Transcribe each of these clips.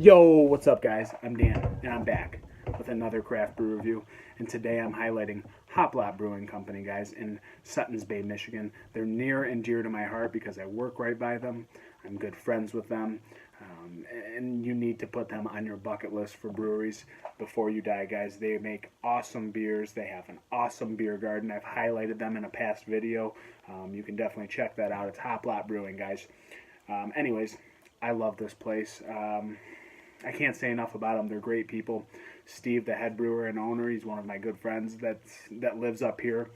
Yo, what's up, guys? I'm Dan, and I'm back with another craft brew review. And today I'm highlighting Brewing Company, guys, in Suttons Bay, Michigan. They're near and dear to my heart because I work right by them. I'm good friends with them. And you need to put them on your bucket list for breweries before you die, guys. They make awesome beers. They have an awesome beer garden. I've highlighted them in a past video. You can definitely check that out. It's Brewing, guys. Anyways, I love this place. I can't say enough about them. They're great people. Steve, the head brewer and owner, he's one of my good friends that lives up here.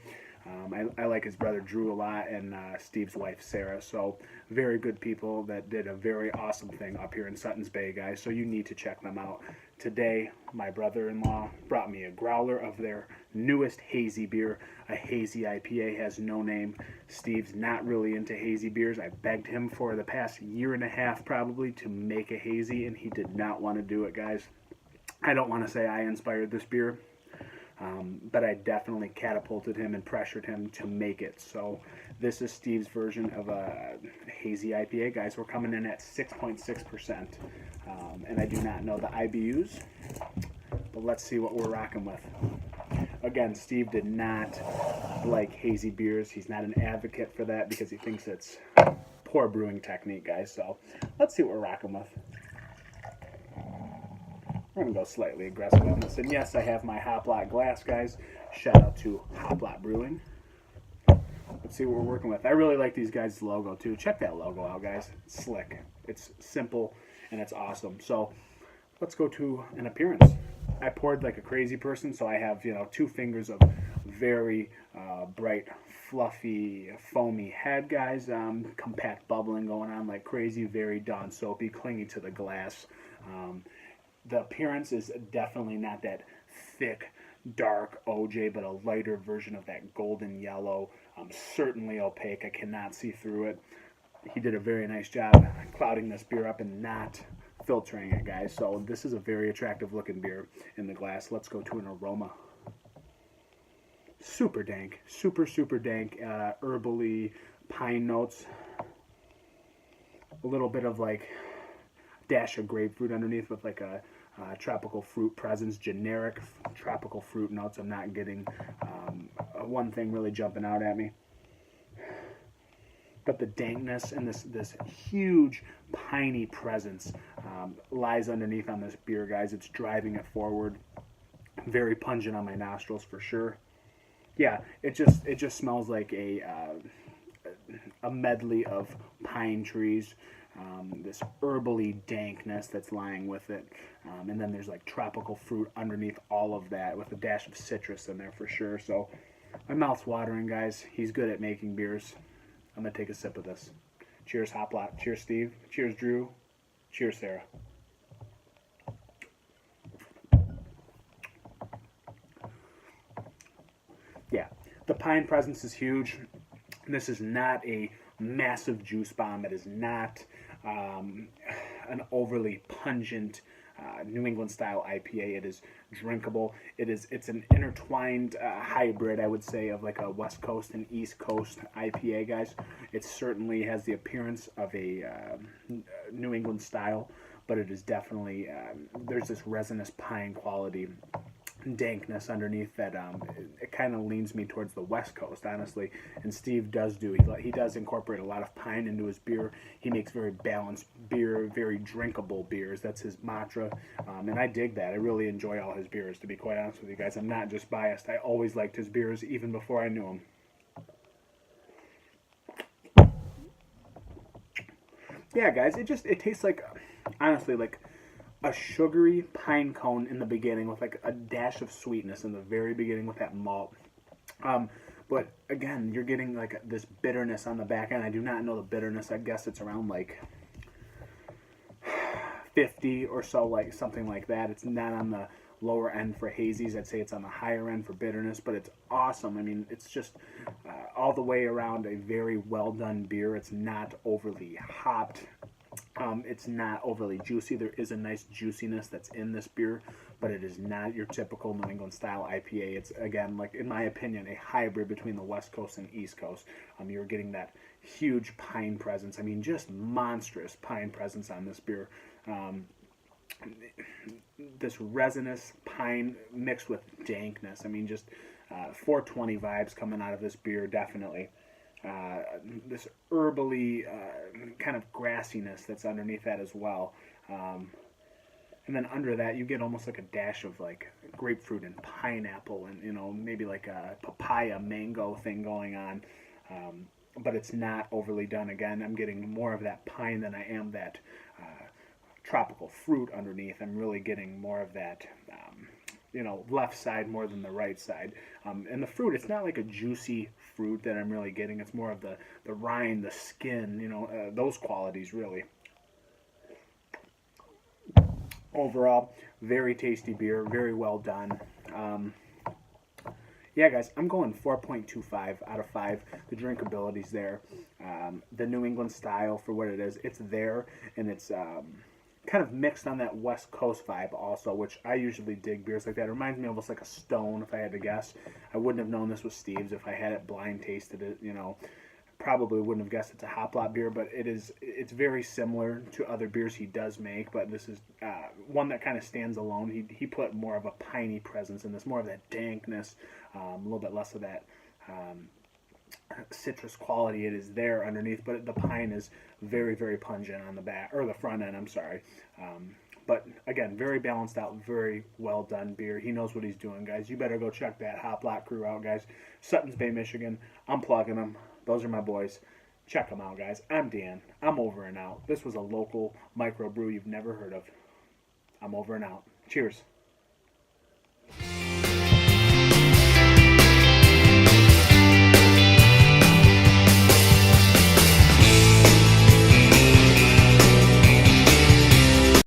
I like his brother Drew a lot, and Steve's wife Sarah. So very good people that did a very awesome thing up here in Suttons Bay, guys. So you need to check them out. Today, my brother-in-law brought me a growler of their newest hazy beer, a Hazy IPA. Has no name. Steve's not really into hazy beers. I begged him for the past year and a half probably to make a hazy, and he did not want to do it, guys. I don't want to say I inspired this beer. But I definitely catapulted him and pressured him to make it. So this is Steve's version of a Hazy IPA, guys. We're coming in at 6.6%. And I do not know the IBUs, but let's see what we're rocking with. Again, Steve did not like hazy beers. He's not an advocate for that because he thinks it's poor brewing technique, guys. So let's see what we're rocking with. We're going to go slightly aggressive on this. And yes, I have my Hop Lot glass, guys. Shout out to Hop Lot Brewing. Let's see what we're working with. I really like these guys' logo, too. Check that logo out, guys. It's slick. It's simple, and it's awesome. So let's go to an appearance. I poured like a crazy person, so I have, 2 fingers of very bright, fluffy, foamy head, guys. Compact bubbling going on like crazy, very Dawn soapy, clingy to the glass. The appearance is definitely not that thick, dark OJ, but a lighter version of that golden yellow. Certainly opaque. I cannot see through it. He did a very nice job clouding this beer up and not filtering it, guys. So this is a very attractive looking beer in the glass. Let's go to an aroma. Super dank. Super dank. Herbally pine notes. A little bit of like dash of grapefruit underneath with like a tropical fruit presence, generic tropical fruit notes. I'm not getting one thing really jumping out at me. But the dankness and this huge piney presence lies underneath on this beer, guys. It's driving it forward. Very pungent on my nostrils for sure. Yeah, it just smells like a medley of pine trees. This herbally dankness that's lying with it. And then there's like tropical fruit underneath all of that with a dash of citrus in there for sure. So my mouth's watering, guys. He's good at making beers. I'm going to take a sip of this. Cheers, Hop Lot. Cheers, Steve. Cheers, Drew. Cheers, Sarah. Yeah, the pine presence is huge. This is not a massive juice bomb. It is not an overly pungent New England style IPA. It is drinkable. It's an intertwined hybrid, I would say, of like a West Coast and East Coast IPA, guys. It certainly has the appearance of a New England style, but it is definitely there's this resinous pine quality, dankness underneath that it kind of leans me towards the West Coast, honestly. And Steve does he does incorporate a lot of pine into his beer. He makes very balanced beer, very drinkable beers. That's his mantra, and I dig that. I really enjoy all his beers, to be quite honest with you guys. I'm not just biased. I always liked his beers even before I knew him. Yeah, guys, it tastes like, honestly, like a sugary pine cone in the beginning with like a dash of sweetness in the very beginning with that malt. But again, you're getting like this bitterness on the back end. I do not know the bitterness. I guess it's around like 50 or so, like something like that. It's not on the lower end for hazies. I'd say it's on the higher end for bitterness, but it's awesome. I mean, it's just all the way around a very well done beer. It's not overly hopped. It's not overly juicy. There is a nice juiciness that's in this beer, but it is not your typical New England style IPA. It's, again, like in my opinion, a hybrid between the West Coast and East Coast. You're getting that huge pine presence. I mean, just monstrous pine presence on this beer. this resinous pine mixed with dankness. I mean, just 420 vibes coming out of this beer, definitely. This herbally kind of grassiness that's underneath that as well. And then under that, you get almost like a dash of like grapefruit and pineapple and, maybe like a papaya mango thing going on. But it's not overly done. Again, I'm getting more of that pine than I am that tropical fruit underneath. I'm really getting more of that, left side more than the right side. And the fruit, it's not like a juicy fruit that I'm really getting. It's more of the rind, the skin, those qualities really. Overall, very tasty beer, very well done. Yeah, guys, I'm going 4.25 out of 5. The drinkability's there. The New England style, for what it is, it's there, and it's kind of mixed on that West Coast vibe also, which I usually dig beers like that. It reminds me almost like a Stone, if I had to guess. I wouldn't have known this was Steve's if I had it blind tasted it, Probably wouldn't have guessed it's a hop lot beer, but it's very similar to other beers he does make, but this is one that kind of stands alone. He put more of a piney presence in this, more of that dankness, a little bit less of that citrus quality. It is there underneath, but the pine is very, very pungent on the back, or the front end, I'm sorry. But again, very balanced out, very well done beer. He knows what he's doing, guys. You better go check that Hop Lot crew out, guys. Suttons Bay, Michigan. I'm plugging them. Those are my boys. Check them out, guys. I'm Dan. I'm over and out. This was a local microbrew you've never heard of. I'm over and out. Cheers.